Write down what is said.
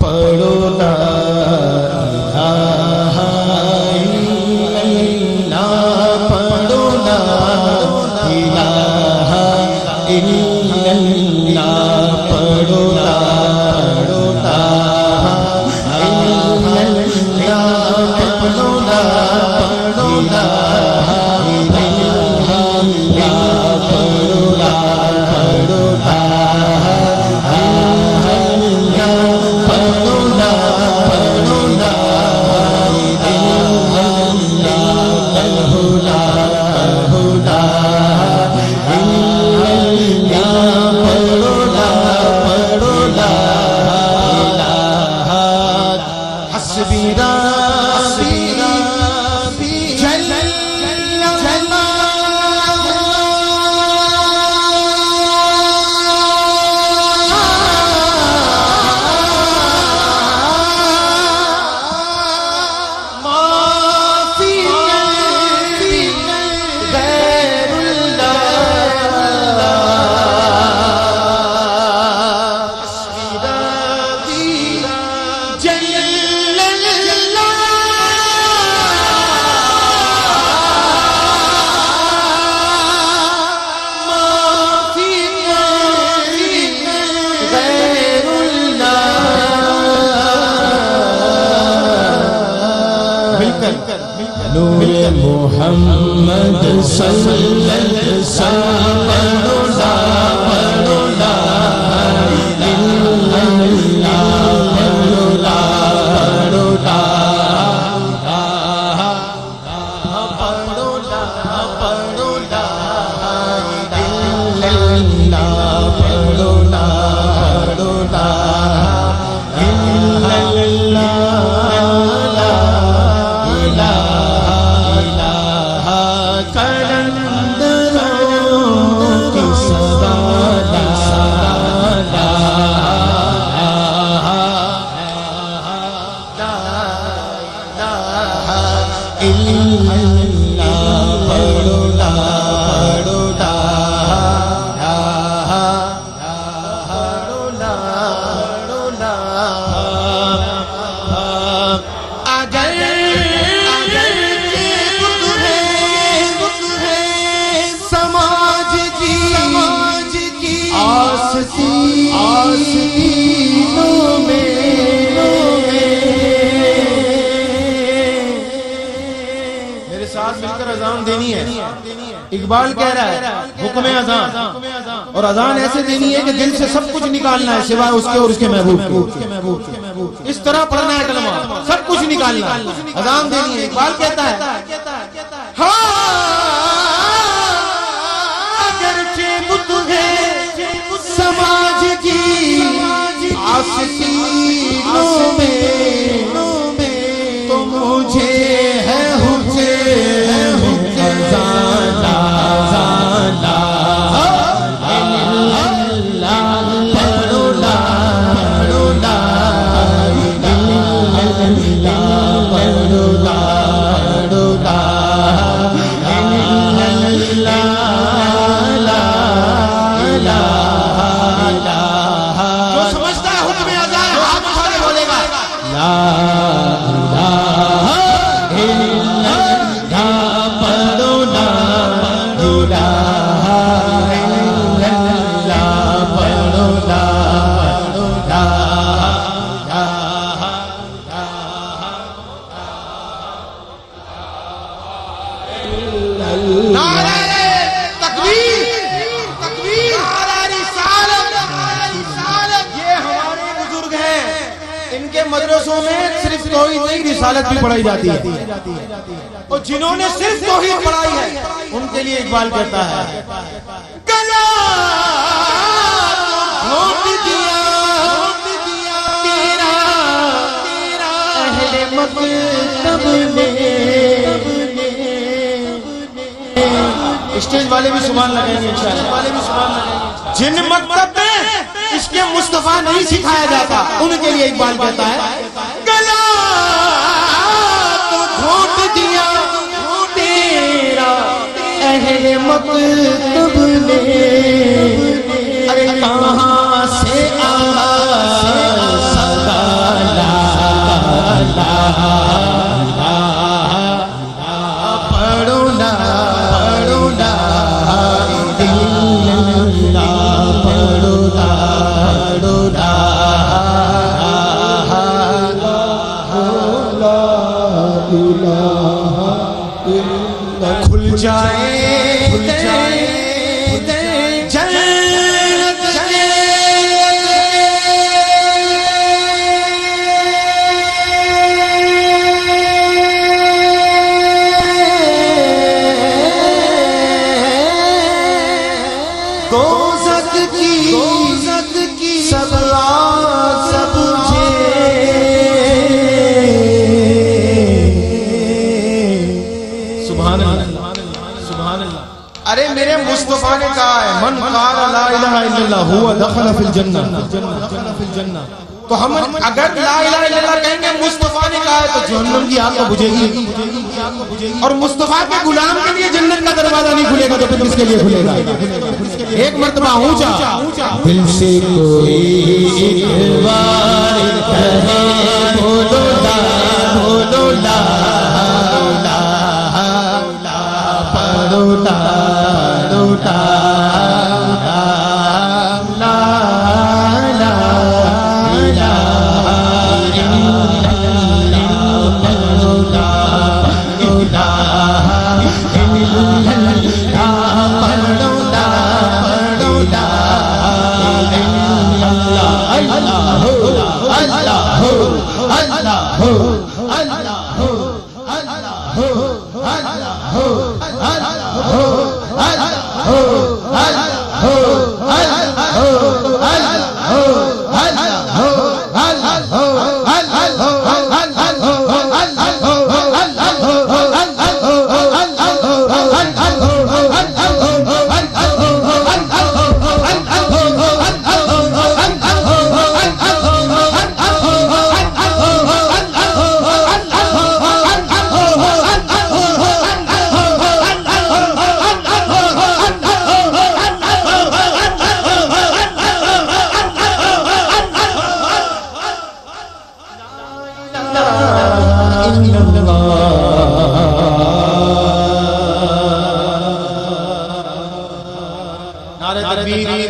پڑھو لا الہ الا اللہ پڑھو لا الہ الا اللہ پڑھو لا نور محمد صلی اللہ علیہ وسلم پڑھو لا الہ الا دینی ہے. اقبال کہہ رہا ہے حکم اذان، اور اذان ایسے دینی ہے کہ دل سے سب کچھ نکالنا ہے سوائے اس کے اور اس کے محبوب کے. اس طرح پڑھنا ہے کلمہ، سب کچھ نکالنا ہے، اذان دینی ہے. اقبال کہتا ہے اگرچہ بت ہے سماج کی آستینوں میں تو مجھے ہے مدرسوں میں صرف توحید نہیں رسالت بھی پڑھائی جاتی ہے، اور جنہوں نے صرف توحید پڑھائی ہے ان کے لیے اقبال کہتا ہے گلا گھونٹ دیا تیرا اہل مکتب نے. اسٹیج والے بھی سبحان لگیں گے انشاءاللہ. جن مکتب میں اس کے مصطفیٰ نہیں سکھایا جاتا ان کے لیے اقبال کہتا ہے گلا تو گھونٹ دیا تیرا اہل مکتب نے. ارے کہاں سے آیا صدا مصطفیٰ نے کہا ہے من قال لا الہ الا اللہ ہوا دخل فی الجنہ. تو ہم اگر لا الہ الا اللہ کہیں گے مصطفیٰ نے کہا ہے تو جہنم کی آگ تو بجھے گی، اور مصطفیٰ کے غلام کے لیے جنت کا دروازہ نہیں کھلے گا تو پھر کس کے لیے کھلے گا؟ ایک مرتبہ اونچا دل سے کوئی ایک بار کہے بولو لا بولو لا لا لا پڑھو لا لا تکبیر